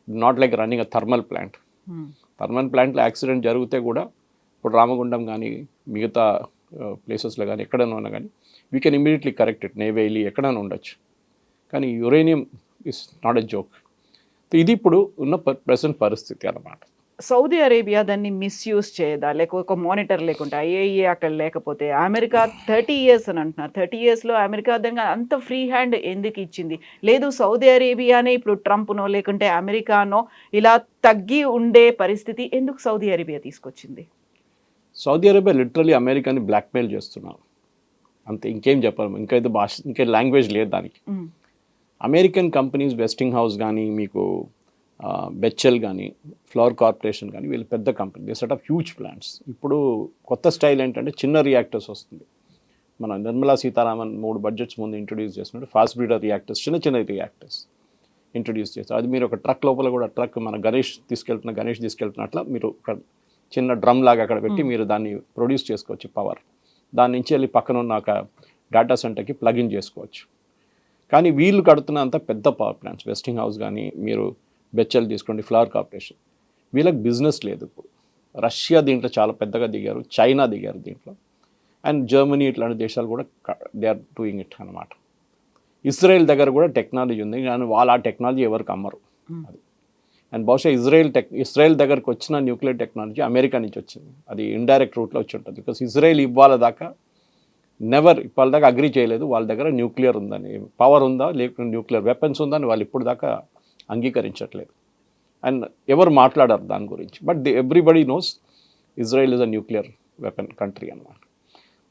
not like running a thermal plant. Thermal ప్లాంట్లో యాక్సిడెంట్ జరిగితే కూడా, ఇప్పుడు రామగుండం కానీ మిగతా ప్లేసెస్లో కానీ ఎక్కడైనా ఉన్నా కానీ we can immediately correct it, నేవేలి ఎక్కడైనా ఉండొచ్చు. కానీ uranium is not a joke. ఇది ఇప్పుడు ఉన్న ప్రెసెంట్ పరిస్థితి అన్నమాట. సౌదీ అరేబియా దాన్ని మిస్యూజ్ చేయదా, లేకపోతే ఒక మానిటర్ లేకుండా, ఐఏఏ అక్కడ లేకపోతే? అమెరికా 30 years అని అంటున్నారు. 30 yearsలో అమెరికా దాన్ని అంత ఫ్రీ హ్యాండ్ ఎందుకు ఇచ్చింది? లేదు సౌదీ అరేబియానే ఇప్పుడు ట్రంప్నో లేకుంటే అమెరికానో ఇలా తగ్గి ఉండే పరిస్థితి ఎందుకు సౌదీ అరేబియా తీసుకొచ్చింది? సౌదీ అరేబియా లిటరలీ అమెరికాని బ్లాక్మెయిల్ చేస్తున్నారు అంతే, ఇంకేం చెప్పాలి. ఇంకా ఇది భాష, ఇంకా లాంగ్వేజ్ లేదు దానికి. అమెరికన్ కంపెనీస్, వెస్టింగ్ హౌస్ కానీ, మీకు బెచ్చెల్ కానీ, ఫ్లవర్ కార్పొరేషన్ కానీ, వీళ్ళు పెద్ద company, they set of huge plants. ఇప్పుడు కొత్త స్టైల్ ఏంటంటే చిన్న రియాక్టర్స్ వస్తుంది. మన నిర్మలా సీతారామన్ 3 budgets ముందు ఇంట్రొడ్యూస్ చేసినట్టు ఫాస్ట్ బ్రీడర్ రియాక్టర్స్, చిన్న చిన్న రియాక్టర్స్ ఇంట్రొడ్యూస్ చేస్తారు. అది మీరు ఒక ట్రక్ లోపల కూడా, ట్రక్ మన గణేష్ తీసుకెళ్తున్నట్ల మీరు ఒక చిన్న డ్రమ్ లాగా అక్కడ పెట్టి మీరు దాన్ని ప్రొడ్యూస్ చేసుకోవచ్చు పవర్. దాని నుంచి వెళ్ళి పక్కన ఉన్న ఒక డేటా సెంటర్కి ప్లగిన్ చేసుకోవచ్చు. కానీ వీళ్ళు కడుతున్నంత పెద్ద పవర్ ప్లాంట్స్, వెస్టింగ్ హౌస్ కానీ, మీరు బెచ్చెల్ తీసుకోండి, ఫ్లవర్ కార్పొరేషన్, వీళ్ళకి బిజినెస్ లేదు ఇప్పుడు. రష్యా దీంట్లో చాలా పెద్దగా దిగారు, చైనా దిగారు దీంట్లో, అండ్ జర్మనీ ఇట్లాంటి దేశాలు కూడా దే ఆర్ డూయింగ్ ఇట్ అనమాట. ఇజ్రాయెల్ దగ్గర కూడా టెక్నాలజీ ఉంది, కానీ వాళ్ళు ఆ టెక్నాలజీ ఎవరికి అమ్మరు. అది అండ్ బహుశా ఇజ్రాయెల్ దగ్గరకు వచ్చిన న్యూక్లియర్ టెక్నాలజీ అమెరికా నుంచి వచ్చింది, అది ఇండైరెక్ట్ రూట్లో వచ్చి ఉంటుంది. బికాస్ ఇజ్రాయెల్ ఇవాళ దాకా అగ్రీ చేయలేదు వాళ్ళ దగ్గర న్యూక్లియర్ ఉందని, పవర్ ఉందా లేకపోతే న్యూక్లియర్ వెపన్స్ ఉందని వాళ్ళు ఇప్పుడు దాకా అంగీకరించట్లేదు. అండ్ ఎవరు మాట్లాడారు దాని గురించి. But everybody knows Israel is a nuclear weapon country అన్నమాట.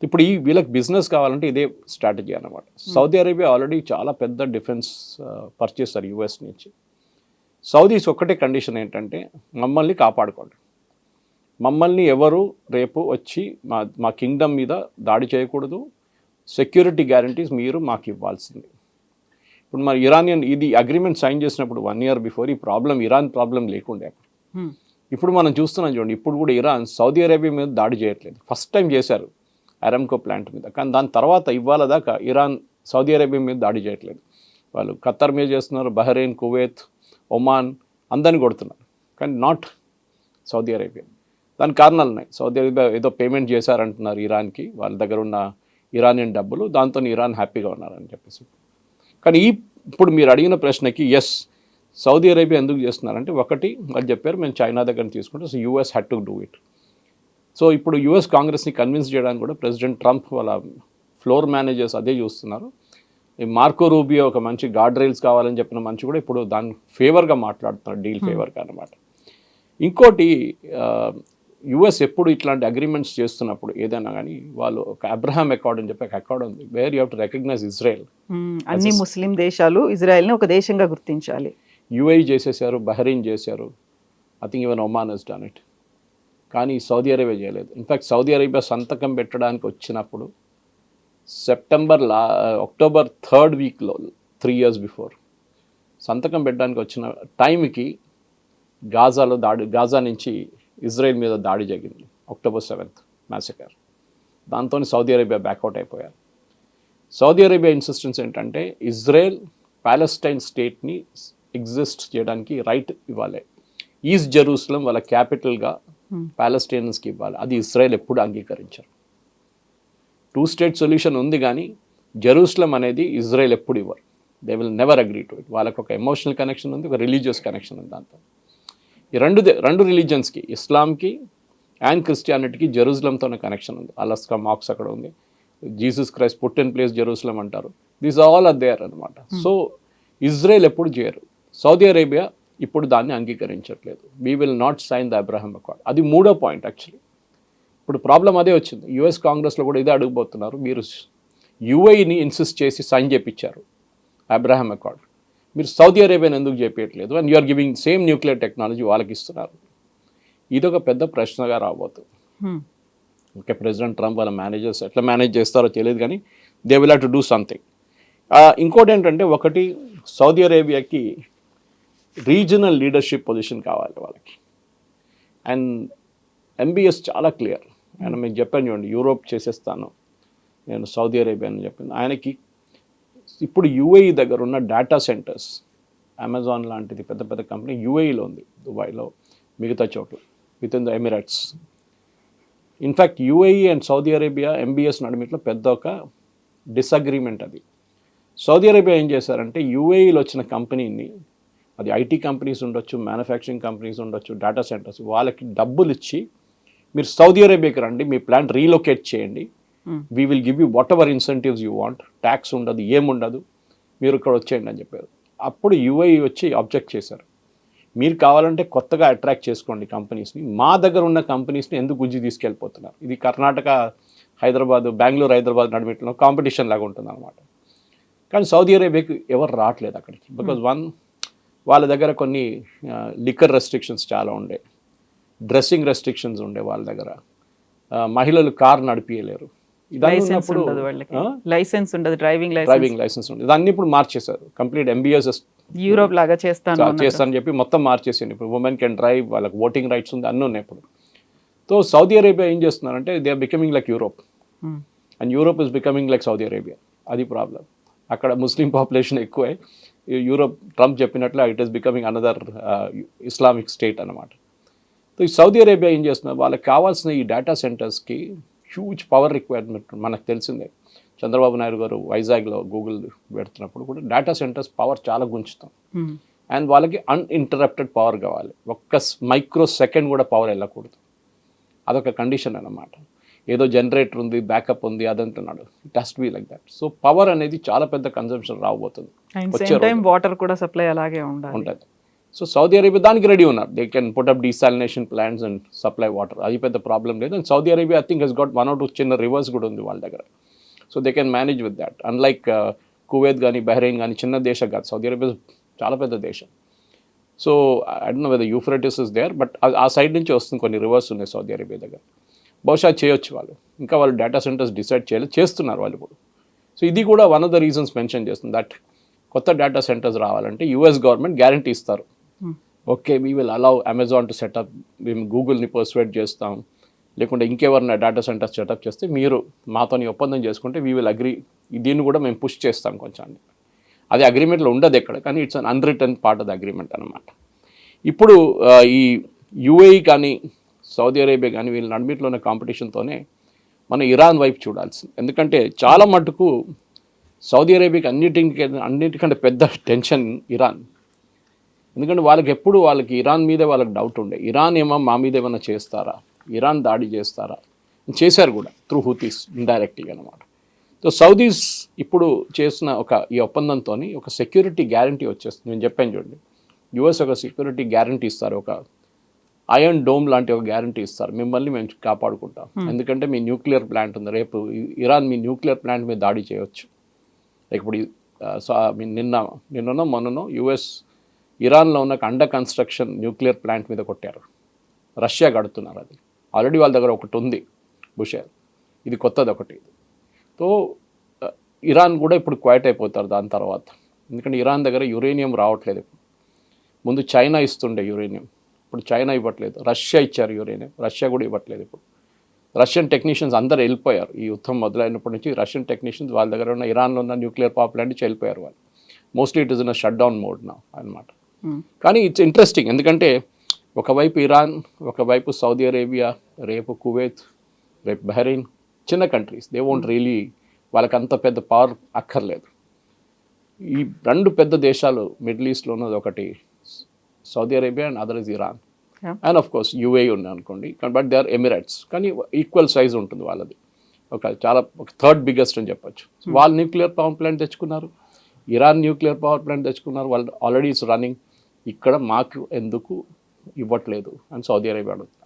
ఇప్పుడు వీళ్ళకి బిజినెస్ కావాలంటే ఇదే స్ట్రాటజీ అన్నమాట. సౌదీ అరేబియా ఆల్రెడీ చాలా పెద్ద డిఫెన్స్ పర్చేస్తారు యూఎస్ నుంచి. సౌదీస్ ఒక్కటే కండిషన్ ఏంటంటే, మమ్మల్ని కాపాడుకోండి, మమ్మల్ని ఎవరు రేపు వచ్చి మా కింగ్డమ్ మీద దాడి చేయకూడదు, సెక్యూరిటీ గ్యారంటీస్ మీరు మాకు ఇవ్వాల్సింది. ఇప్పుడు మరి ఇరానియన్ ఇది అగ్రిమెంట్ సైన్ చేసినప్పుడు 1 year బిఫోర్ ఈ ప్రాబ్లం, ఇరాన్ ప్రాబ్లం లేకుండే. ఇప్పుడు మనం చూస్తున్నాం చూడండి, ఇప్పుడు కూడా ఇరాన్ సౌదీ అరేబియా మీద దాడి చేయట్లేదు. ఫస్ట్ టైం చేశారు అరామ్కో ప్లాంట్ మీద, కానీ దాని తర్వాత ఇవాళ దాకా ఇరాన్ సౌదీ అరేబియా మీద దాడి చేయట్లేదు. వాళ్ళు ఖత్తర్ మీద చేస్తున్నారు, బహ్రెయిన్, కువైత్, ఒమాన్ అందరిని కొడుతున్నారు, కానీ నాట్ సౌదీ అరేబియా. దానికి కారణాలు ఉన్నాయి. సౌదీ అరేబియా ఏదో పేమెంట్ చేశారంటున్నారు ఇరాన్కి, వాళ్ళ దగ్గర ఉన్న ఇరానియన్ డబ్బులు, దాంతో ఇరాన్ హ్యాపీగా ఉన్నారని చెప్పేసి. కానీ ఇప్పుడు మీరు అడిగిన ప్రశ్నకి ఎస్, సౌదీ అరేబియా ఎందుకు చేస్తున్నారంటే, ఒకటి వాళ్ళు చెప్పారు మేము చైనా దగ్గర తీసుకుంటే, so US had to do it. So ఇప్పుడు యూఎస్ కాంగ్రెస్ని కన్విన్స్ చేయడానికి కూడా ప్రెసిడెంట్ ట్రంప్ వాళ్ళ ఫ్లోర్ మేనేజర్స్ అదే చూస్తున్నారు. ఈ మార్కో రూబియో ఒక మంచి గార్డ్ రైల్స్ కావాలని చెప్పిన మంచి కూడా ఇప్పుడు దాని ఫేవర్గా మాట్లాడుతున్నారు, డీల్ ఫేవర్గా అనమాట. ఇంకోటి యుఎస్ ఎప్పుడు ఇట్లాంటి అగ్రిమెంట్స్ చేస్తున్నప్పుడు ఏదైనా కానీ వాళ్ళు ఒక అబ్రహాం అకార్డ్ అని చెప్పి ఒక అకార్డ్ ఉంది, where you have to recognize Israel. అన్ని ముస్లిం దేశాలు ఇజ్రాయెల్ని ఒక దేశంగా గుర్తించాలి. యుఏఈ చేసేసారు, బహ్రెయిన్ చేశారు, I think even Oman has done it. కానీ సౌదీ అరేబియా చేయలేదు. ఇన్ఫ్యాక్ట్ సౌదీ అరేబియా సంతకం పెట్టడానికి వచ్చినప్పుడు అక్టోబర్ 3rd weekలో 3 years బిఫోర్ సంతకం పెట్టడానికి వచ్చిన టైంకి గాజా నుంచి ఇజ్రాయెల్ మీద దాడి జరిగింది, October 7th మ్యాసకర్. దాంతో సౌదీ అరేబియా బ్యాక్అవుట్ అయిపోయారు. సౌదీ అరేబియా ఇన్సిస్టెన్స్ ఏంటంటే, ఇజ్రాయెల్ ప్యాలెస్టైన్ స్టేట్ని ఎగ్జిస్ట్ చేయడానికి రైట్ ఇవ్వాలి. ఈస్ట్ జెరూసలం వాళ్ళ క్యాపిటల్గా ప్యాలెస్టైన్స్కి ఇవ్వాలి. అది ఇజ్రాయెల్ ఎప్పుడు అంగీకరించారు. 2 స్టేట్ సొల్యూషన్ ఉంది కానీ జెరూసలం అనేది ఇజ్రాయెల్ ఎప్పుడు ఇవ్వరు. They will never agree to it. వాళ్ళకు ఒక ఎమోషనల్ కనెక్షన్ ఉంది, ఒక రిలీజియస్ కనెక్షన్ ఉంది. దాంతో ఈ రెండు రిలీజియన్స్కి, ఇస్లాంకి అండ్ క్రిస్టియానిటీకి జెరూసలంతోనే కనెక్షన్ ఉంది. అలస్కా మాక్స్ అక్కడ ఉంది, Jesus Christ put in place Jerusalem అంటారు. దీస్ ఆల్ ఆర్ దేర్ అనమాట. సో ఇజ్రాయెల్ ఎప్పుడు చేయరు. సౌదీ అరేబియా ఇప్పుడు దాన్ని అంగీకరించట్లేదు. We will not sign the Abraham accord. అది 3వ పాయింట్ యాక్చువల్లీ. ఇప్పుడు ప్రాబ్లం అదే వచ్చింది. యుఎస్ కాంగ్రెస్లో కూడా ఇదే అడుగుపోతున్నారు. మీరు యుఏఈని ఇన్సిస్ట్ చేసి సైన్ చేయించారు అబ్రహాం అకార్డ్, మీరు సౌదీ అరేబియాని ఎందుకు చేపించట్లేదు? And you're giving same nuclear technology వాళ్ళకి ఇస్తున్నారు. ఇదొక పెద్ద ప్రశ్నగా రాబోతుంది. ఓకే, ప్రెసిడెంట్ ట్రంప్ వాళ్ళ మేనేజర్స్ ఎట్లా మేనేజ్ చేస్తారో తెలియదు కానీ they will have to do something. ఇంకోటి ఏంటంటే, ఒకటి సౌదీ అరేబియాకి రీజనల్ లీడర్షిప్ పొజిషన్ కావాలి వాళ్ళకి. అండ్ ఎంబీఎస్ చాలా క్లియర్. ఆయన మీకు చెప్పాను చూడండి, యూరోప్ చేసేస్తాను నేను సౌదీ అరేబియా అని చెప్పింది. ఆయనకి ఇప్పుడు యుఏఈ దగ్గర ఉన్న డేటా సెంటర్స్, అమెజాన్ లాంటిది పెద్ద పెద్ద కంపెనీ యుఏఈలో ఉంది, దుబాయ్లో, మిగతా చోట్ల, with in the Emirates. In fact UAE and Saudi Arabia MBS నడిమిట్లో పెద్ద ఒక డిసగ్రిమెంట్ అది. సౌదీ అరేబియా ఏం చేశారంటే, యుఏఈలో వచ్చిన కంపెనీని, అది ఐటీ కంపెనీస్ ఉండొచ్చు, మ్యానుఫ్యాక్చరింగ్ కంపెనీస్ ఉండొచ్చు, డేటా సెంటర్స్, వాళ్ళకి డబ్బులు ఇచ్చి మీరు సౌదీ అరేబియాకి రండి, మీ ప్లాంట్ రీలొకేట్ చేయండి, we will give you what ever incentives you want, tax ఉండదు, ఏముండదు, మీరు ఇక్కడ వచ్చేయండి అని చెప్పారు. అప్పుడు యుఏఈ వచ్చి ఆబ్జెక్ట్ చేశారు. మీరు కావాలంటే కొత్తగా అట్రాక్ట్ చేసుకోండి కంపెనీస్ని, మా దగ్గర ఉన్న కంపెనీస్ని ఎందుకు గుంజి తీసుకెళ్ళిపోతున్నారు? ఇది కర్ణాటక హైదరాబాద్, బెంగళూరు హైదరాబాద్ నడిమిట్లో కాంపిటీషన్ లాగా ఉంటుంది అనమాట. కానీ సౌదీ అరేబియాకి ఎవరు రావట్లేదు అక్కడికి. బికాజ్ వాళ్ళ దగ్గర కొన్ని లిక్కర్ రెస్ట్రిక్షన్స్ చాలా ఉండే, డ్రెస్సింగ్ రెస్ట్రిక్షన్స్ ఉండే వాళ్ళ దగ్గర, మహిళలు కార్ నడిపియలేరు. లైసెన్స్ ఉండదు, డ్రైవింగ్ లైసెన్స్ ఉండదు. దాన్ని ఇప్పుడు మార్చేశారు కంప్లీట్. ఎంబీఎస్ యూరోప్ లాగా చేస్తాను చెప్పి మొత్తం మార్చేసింది. ఇప్పుడు ఉమెన్ కెన్ డ్రైవ్, వాళ్ళకి ఓటింగ్ రైట్స్ ఉంది, అన్నీ ఉన్నాయి ఇప్పుడు. సో సౌదీ అరేబియా ఏం చేస్తున్నారంటే, they are becoming like Europe, and Europe is becoming like Saudi Arabia. అది ప్రాబ్లం. అక్కడ ముస్లిం పాపులేషన్ ఎక్కువే. యూరోప్ ట్రంప్ చెప్పినట్లు it is becoming another Islamic state అనమాట. సో ఈ సౌదీ అరేబియా ఏం చేస్తున్నారు, వాళ్ళకి కావాల్సిన ఈ డేటా సెంటర్స్కి హ్యూజ్ పవర్ రిక్వైర్మెంట్. మనకు తెలిసిందే, చంద్రబాబు నాయుడు గారు వైజాగ్లో గూగుల్ పెడుతున్నప్పుడు కూడా డేటా సెంటర్స్ పవర్ చాలా గుంచుతాం. అండ్ వాళ్ళకి అన్ఇంటరప్టెడ్ పవర్ కావాలి, ఒక్క మైక్రో సెకండ్ కూడా పవర్ వెళ్ళకూడదు. అదొక కండిషన్ అన్నమాట. ఏదో జనరేటర్ ఉంది, బ్యాకప్ ఉంది, అదంటున్నాడు. It has to be like that. So power అనేది చాలా పెద్ద కన్సంప్షన్ రాబోతుంది. వాటర్ కూడా సప్లై అలాగే ఉంటుంది. సో సౌదీ అరేబియా దానికి రెడీ ఉన్నారు. They can put up desalination plants and supply water. అది పెద్ద ప్రాబ్లం లేదు. And Saudi Arabia I think he's got 1 or 2 చిన్న రివర్స్ కూడా ఉంది వాళ్ళ దగ్గర. So they can manage with that. Unlike Kuwait కానీ, బహ్రెయిన్ కానీ చిన్న దేశం కాదు. సౌదీ అరేబియా చాలా పెద్ద దేశం. So I don't know whether Euphrates is there, but ఆ సైడ్ నుంచి వస్తుంది, కొన్ని రివర్స్ ఉన్నాయి సౌదీ అరేబియా దగ్గర. బహుశా చేయొచ్చు వాళ్ళు. ఇంకా వాళ్ళు డేటా సెంటర్స్ డిసైడ్ చేయలేదు, చేస్తున్నారు వాళ్ళు ఇప్పుడు. సో ఇది కూడా one of the reasons mention చేస్తుంది, దట్ కొత్త డేటా సెంటర్స్ రావాలంటే యుఎస్ గవర్నమెంట్ గ్యారంటీ ఇస్తారు. Okay, we will allow Amazon to set up, మేము గూగుల్ని పర్సువేట్ చేస్తాం, లేకుంటే ఇంకెవరైనా డేటా సెంటర్స్ సెటప్ చేస్తే మీరు మాతో ఒప్పందం చేసుకుంటే వీ విల్ అగ్రీ, దీన్ని కూడా మేము పుష్ చేస్తాం కొంచెం. అది అగ్రిమెంట్లో ఉండదు ఎక్కడ, కానీ it's an unwritten part of the agreement అనమాట. ఇప్పుడు ఈ యుఏఈ కానీ సౌదీ అరేబియా కానీ వీళ్ళ నడిమిట్లో ఉన్న కాంపిటీషన్తోనే మనం ఇరాన్ వైపు చూడాల్సింది. ఎందుకంటే చాలా మటుకు సౌదీ అరేబియాకి అన్నిటికంటే పెద్ద టెన్షన్ ఇరాన్. ఎందుకంటే వాళ్ళకి ఇరాన్ మీదే వాళ్ళకి డౌట్ ఉండే, ఇరాన్ ఏమో మా మీద ఏమైనా చేస్తారా, ఇరాన్ దాడి చేస్తారా, చేశారు కూడా త్రూ హూతీస్ ఇండైరెక్ట్గా అనమాట. సో సౌదీస్ ఇప్పుడు చేసిన ఈ ఒప్పందంతో ఒక సెక్యూరిటీ గ్యారంటీ వచ్చేస్తుంది. నేను చెప్పాను చూడండి, యుఎస్ ఒక సెక్యూరిటీ గ్యారంటీ ఇస్తారు, ఒక ఐరన్ డోమ్ లాంటి ఒక గ్యారంటీ ఇస్తారు, మిమ్మల్ని మేము కాపాడుకుంటాం. ఎందుకంటే మీ న్యూక్లియర్ ప్లాంట్ ఉంది, రేపు ఇరాన్ మీ న్యూక్లియర్ ప్లాంట్ మీద దాడి చేయవచ్చు. ఇప్పుడు మొన్ననో యుఎస్ ఇరాన్లో ఉన్న అండర్ కన్స్ట్రక్షన్ న్యూక్లియర్ ప్లాంట్ మీద కొట్టారు. రష్యా కడుతున్నారు, అది ఆల్రెడీ వాళ్ళ దగ్గర ఒకటి ఉంది బుషేర్, ఇది కొత్తది ఒకటి. సో ఇరాన్ కూడా ఇప్పుడు క్వైట్ అయిపోతారు దాని తర్వాత. ఎందుకంటే ఇరాన్ దగ్గర యురేనియం రావట్లేదు. ముందు చైనా ఇస్తుండే యురేనియం, ఇప్పుడు చైనా ఇవ్వట్లేదు. రష్యా ఇచ్చారు యురేనియం, రష్యా కూడా ఇవ్వట్లేదు. ఇప్పుడు రష్యన్ టెక్నీషియన్స్ అందరూ వెళ్ళిపోయారు. ఈ యుద్ధం మొదలైనప్పటి నుంచి రష్యన్ టెక్నీషియన్స్ వాళ్ళ దగ్గర ఉన్న ఇరాన్లో ఉన్న న్యూక్లియర్ పవర్ ప్లాంట్ నుంచి వెళ్ళిపోయారు వాళ్ళు. Mostly it is in a shut down mode నా అనమాట. కానీ ఇట్స్ ఇంట్రెస్టింగ్, ఎందుకంటే ఒకవైపు ఇరాన్, ఒకవైపు సౌదీ అరేబియా, రేపు కువైత్, రేపు బహ్రెయిన్, చిన్న కంట్రీస్, దే వోంట్ రియలీ, వాళ్ళకి అంత పెద్ద పవర్ అక్కర్లేదు. ఈ రెండు పెద్ద దేశాలు మిడిల్ ఈస్ట్లో ఉన్నది ఒకటి Saudi Arabia and other is Iran, and of course UAE ఉంది అనుకోండి, బట్ దే ఆర్ ఎమిరేట్స్, కానీ ఈక్వల్ సైజ్ ఉంటుంది వాళ్ళది, ఒక థర్డ్ బిగ్గెస్ట్ అని చెప్పొచ్చు. వాళ్ళు న్యూక్లియర్ పవర్ ప్లాంట్ తెచ్చుకున్నారు, ఇరాన్ న్యూక్లియర్ పవర్ ప్లాంట్ తెచ్చుకున్నారు, వాళ్ళు ఆల్రెడీ ఇట్స్ రన్నింగ్. ఇక్కడ మాకు ఎందుకు ఇవ్వట్లేదు అని సౌదీ అరేబియా అడుగుతుంది.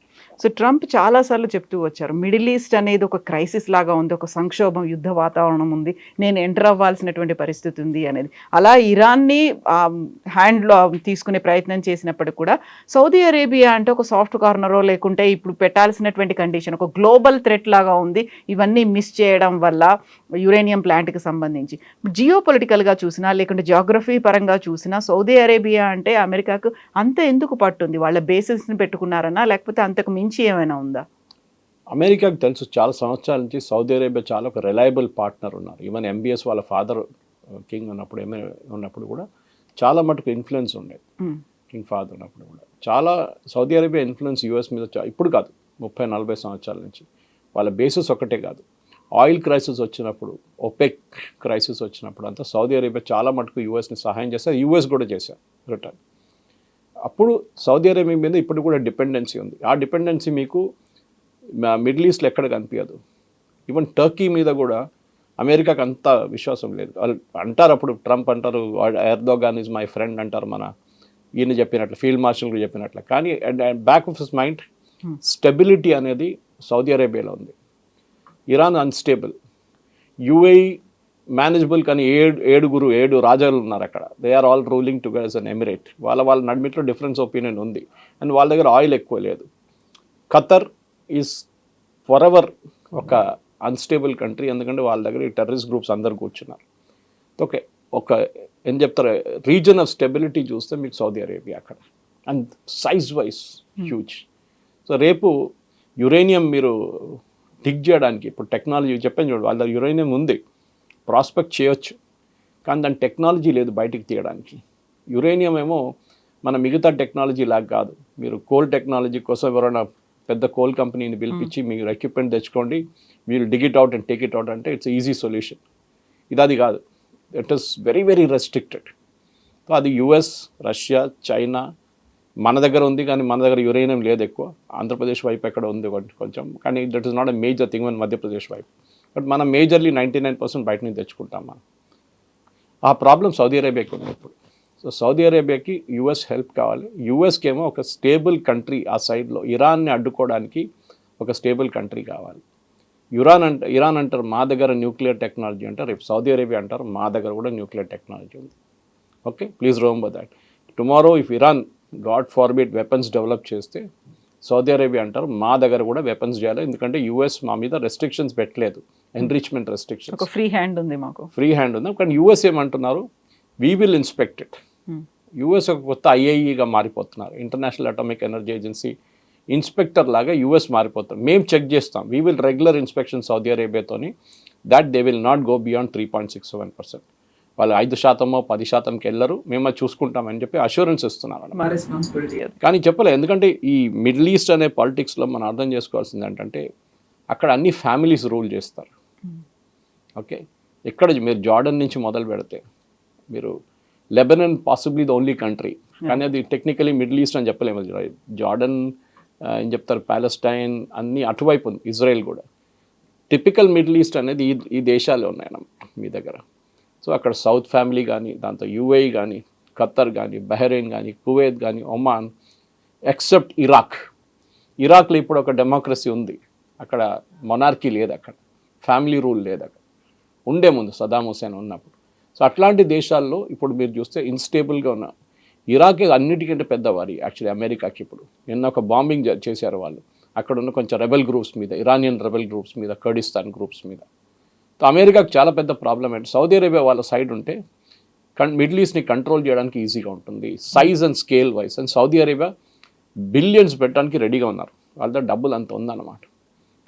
సో ట్రంప్ చాలాసార్లు చెప్తూ వచ్చారు, మిడిల్ ఈస్ట్ అనేది ఒక క్రైసిస్ లాగా ఉంది, ఒక సంక్షోభం, యుద్ధ వాతావరణం ఉంది, నేను ఎంటర్ అవ్వాల్సినటువంటి పరిస్థితి ఉంది అనేది. అలా ఇరాన్ని హ్యాండ్లో తీసుకునే ప్రయత్నం చేసినప్పటికీ కూడా సౌదీ అరేబియా అంటే ఒక సాఫ్ట్ కార్నరో లేకుంటే ఇప్పుడు పెట్టాల్సినటువంటి కండిషన్ ఒక గ్లోబల్ థ్రెట్ లాగా ఉంది. ఇవన్నీ మిస్ చేయడం వల్ల యురేనియం ప్లాంట్కి సంబంధించి జియో పొలిటికల్గా చూసినా లేకుంటే జియోగ్రఫీ పరంగా చూసినా సౌదీ అరేబియా అంటే అమెరికాకు అంత ఎందుకు పట్టుంది? వాళ్ళ బేసిస్ని పెట్టుకున్నారన్నా లేకపోతే అంతకు మించి ఏమైనా ఉందా? అమెరికాకు తెలుసు, చాలా సంవత్సరాల నుంచి సౌదీ అరేబియా చాలా ఒక రిలయబుల్ పార్ట్నర్ ఉన్నారు. ఈవెన్ ఎంబీఎస్ వాళ్ళ ఫాదర్ కింగ్ ఉన్నప్పుడు కూడా చాలా మటుకు ఇన్ఫ్లుయెన్స్ ఉండేది. కింగ్ ఫాదర్ ఉన్నప్పుడు కూడా చాలా సౌదీ అరేబియా ఇన్ఫ్లుయెన్స్ యూఎస్ మీద ఇప్పుడు కాదు, 30-40 సంవత్సరాల నుంచి. వాళ్ళ బేసిస్ ఒకటే కాదు, ఆయిల్ క్రైసిస్ వచ్చినప్పుడు, ఒపెక్ క్రైసిస్ వచ్చినప్పుడు అంతా సౌదీ అరేబియా చాలా మటుకు యూఎస్ని సహాయం చేస్తారు, యూఎస్ కూడా చేశారు రిటర్న్. అప్పుడు సౌదీ అరేబియా మీద ఇప్పుడు కూడా డిపెండెన్సీ ఉంది. ఆ డిపెండెన్సీ మీకు మిడిల్ ఈస్ట్లో ఎక్కడ కనిపించదు. ఈవెన్ టర్కీ మీద కూడా అమెరికాకు అంత విశ్వాసం లేదు. వాళ్ళు అంటారు, అప్పుడు ట్రంప్ అంటారు ఎర్దోగాన్ ఈజ్ మై ఫ్రెండ్ అంటారు, మన ఈయన చెప్పినట్లు, ఫీల్డ్ మార్షల్ కూడా చెప్పినట్లు. కానీ back of his mind stability అనేది సౌదీ అరేబియాలో ఉంది. ఇరాన్ అన్స్టేబుల్, యూఏఈ మేనేజబుల్, కానీ 7 రాజాలు ఉన్నారు అక్కడ. They are all ruling together as an emirate. వాళ్ళ నడిమిట్లో డిఫరెన్స్ ఒపీనియన్ ఉంది, అండ్ వాళ్ళ దగ్గర ఆయిల్ ఎక్కువ లేదు. ఖతర్ ఈజ్ ఫర్ ఎవర్ ఒక అన్స్టేబుల్ కంట్రీ, ఎందుకంటే వాళ్ళ దగ్గర ఈ టెర్రరిస్ట్ గ్రూప్స్ అందరు కూర్చున్నారు. ఓకే, ఒక ఏం చెప్తారు, రీజన్ ఆఫ్ స్టెబిలిటీ చూస్తే మీకు సౌదీ అరేబియా అక్కడ, and size wise huge. So రేపు యురేనియం మీరు డిగ్ చేయడానికి ఇప్పుడు టెక్నాలజీ చెప్పాను చూడండి, వాళ్ళ దగ్గర యురేనియం ఉంది, ప్రాస్పెక్ట్ చేయొచ్చు, కానీ దాని టెక్నాలజీ లేదు బయటికి తీయడానికి. యురేనియం ఏమో మన మిగతా టెక్నాలజీ లాగా కాదు. మీరు కోల్ టెక్నాలజీ కోసం ఎవరైనా పెద్ద కోల్ కంపెనీని పిలిపించి మీరు ఎక్విప్మెంట్ తెచ్చుకోండి, మీరు డిగ్ it out and take it out అంటే ఇట్స్ ఈజీ సొల్యూషన్. అది కాదు, it is very very restricted. So అది యుఎస్, రష్యా, చైనా, మన దగ్గర ఉంది, కానీ మన దగ్గర యురేనియం లేదు ఎక్కువ. ఆంధ్రప్రదేశ్ వైపు ఎక్కడ ఉంది కొంచెం, కానీ that is not a major thing మన మధ్యప్రదేశ్ వైపు. బట్ మనం మేజర్లీ 99% బయట నుంచి తెచ్చుకుంటాం మనం. ఆ ప్రాబ్లం సౌదీ అరేబియాకి ఉంది ఇప్పుడు. సో సౌదీ అరేబియాకి యుఎస్ హెల్ప్ కావాలి. యుఎస్కి ఏమో ఒక స్టేబుల్ కంట్రీ ఆ సైడ్లో, ఇరాన్ని అడ్డుకోవడానికి ఒక స్టేబుల్ కంట్రీ కావాలి. ఇరాన్ అంటారు మా దగ్గర న్యూక్లియర్ టెక్నాలజీ అంటారు, రేపు సౌదీ అరేబియా అంటారు మా దగ్గర కూడా న్యూక్లియర్ టెక్నాలజీ ఉంది. Okay, please remember that. Tomorrow if Iran God forbid weapons develop చేస్తే సౌదీ అరేబియా అంటారు మా దగ్గర కూడా వెపన్స్ చేయాలి, ఎందుకంటే యుఎస్ మా మీద రెస్ట్రిక్షన్స్ పెట్టలేదు, ఎన్రిచ్మెంట్ రెస్ట్రిక్షన్స్. ఒక ఫ్రీ హ్యాండ్ ఉంది, మాకు ఫ్రీ హ్యాండ్ ఉంది. కానీ యుఎస్ ఏమంటున్నారు, we will inspect it. US ఒక కొత్త ఐఏఈగా మారిపోతున్నారు, International Atomic Energy Agency inspector లాగా యుఎస్ మారిపోతాం. మేము చెక్ చేస్తాం, we will regular inspection Saudi అరేబియాతోని, that they will not go beyond 3.67%. వాళ్ళు 5%, 10%కి వెళ్ళరు, మేము అది చూసుకుంటామని చెప్పి అష్యూరెన్స్ ఇస్తున్నారు. కానీ చెప్పలేదు, ఎందుకంటే ఈ మిడిల్ ఈస్ట్ అనే పాలిటిక్స్లో మనం అర్థం చేసుకోవాల్సింది ఏంటంటే అక్కడ అన్ని ఫ్యామిలీస్ రూల్ చేస్తారు. ఓకే, ఎక్కడ మీరు జార్డన్ నుంచి మొదలు పెడితే మీరు Lebanon possibly the only country, కానీ అది టెక్నికలీ మిడిల్ ఈస్ట్ అని చెప్పలేము. జార్డన్ ఏం చెప్తారు, ప్యాలెస్టైన్ అన్నీ అటువైపు ఉంది, ఇజ్రాయెల్ కూడా. టిపికల్ మిడిల్ ఈస్ట్ అనేది ఈ దేశాలే ఉన్నాయన్నమాట మీ దగ్గర. సో అక్కడ సౌత్ ఫ్యామిలీ కానీ, దాంతో యూఏఈ కానీ, ఖత్తర్ కానీ, బహ్రెయిన్ కానీ, కువైత్ కానీ, ఒమాన్, ఎక్సెప్ట్ ఇరాక్లో ఇప్పుడు ఒక డెమోక్రసీ ఉంది, అక్కడ మొనార్కీ లేదు, అక్కడ ఫ్యామిలీ రూల్ లేదు, అక్కడ ఉండే ముందు సదాం హుసేన్ ఉన్నప్పుడు. సో అట్లాంటి దేశాల్లో ఇప్పుడు మీరు చూస్తే ఇన్స్టేబుల్గా ఉన్న ఇరాక్ అన్నిటికంటే పెద్దవారి యాక్చువల్లీ అమెరికాకి. ఇప్పుడు నిన్న ఒక బాంబింగ్ చేశారు వాళ్ళు, అక్కడ ఉన్న కొంచెం రెబెల్ గ్రూప్స్ మీద, ఇరానియన్ రెబెల్ గ్రూప్స్ మీద, కర్డిస్తాన్ గ్రూప్స్ మీద. సో అమెరికాకు చాలా పెద్ద ప్రాబ్లం ఏంటి, సౌదీ అరేబియా వాళ్ళ సైడ్ ఉంటే మిడిల్ ఈస్ట్ని కంట్రోల్ చేయడానికి ఈజీగా ఉంటుంది, size and scale wise. And Saudi Arabia billions పెట్టడానికి రెడీగా ఉన్నారు, వాళ్ళ దగ్గర డబ్బులు అంత ఉందన్నమాట.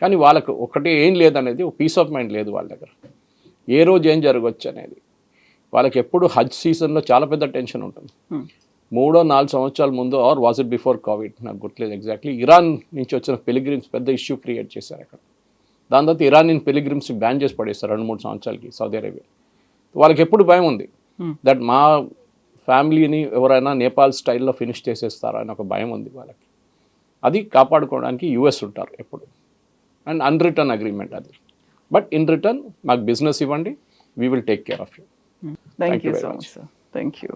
కానీ వాళ్ళకు ఒకటి ఏం లేదనేది, ఒక పీస్ ఆఫ్ మైండ్ లేదు వాళ్ళ దగ్గర, ఏ రోజు ఏం జరగవచ్చు అనేది. వాళ్ళకి ఎప్పుడు హజ్ సీజన్లో చాలా పెద్ద టెన్షన్ ఉంటుంది. 4 సంవత్సరాల ముందు or was it before Covid నాకు గుర్తులేదు ఎగ్జాక్ట్లీ, ఇరాన్ నుంచి వచ్చిన పిలిగ్రిమ్స్ పెద్ద ఇష్యూ క్రియేట్ చేశారు అక్కడ. దాని తర్వాత ఇరానియన్ పిలిగ్రిమ్స్ బ్యాన్ చేసి పడేస్తారు 2-3 సంవత్సరాలకి సౌదీ అరేబియా. వాళ్ళకి ఎప్పుడు భయం ఉంది దట్ మా ఫ్యామిలీని ఎవరైనా నేపాల్ స్టైల్లో ఫినిష్ చేసేస్తారా అని ఒక భయం ఉంది వాళ్ళకి. అది కాపాడుకోవడానికి యూఎస్ ఉంటారు ఎప్పుడు, అండ్ అన్రిటర్న్ అగ్రిమెంట్ అది. బట్ ఇన్ రిటర్న్ మాకు బిజినెస్ ఇవ్వండి, we will take care of you. Thank you so much sir. Thank you.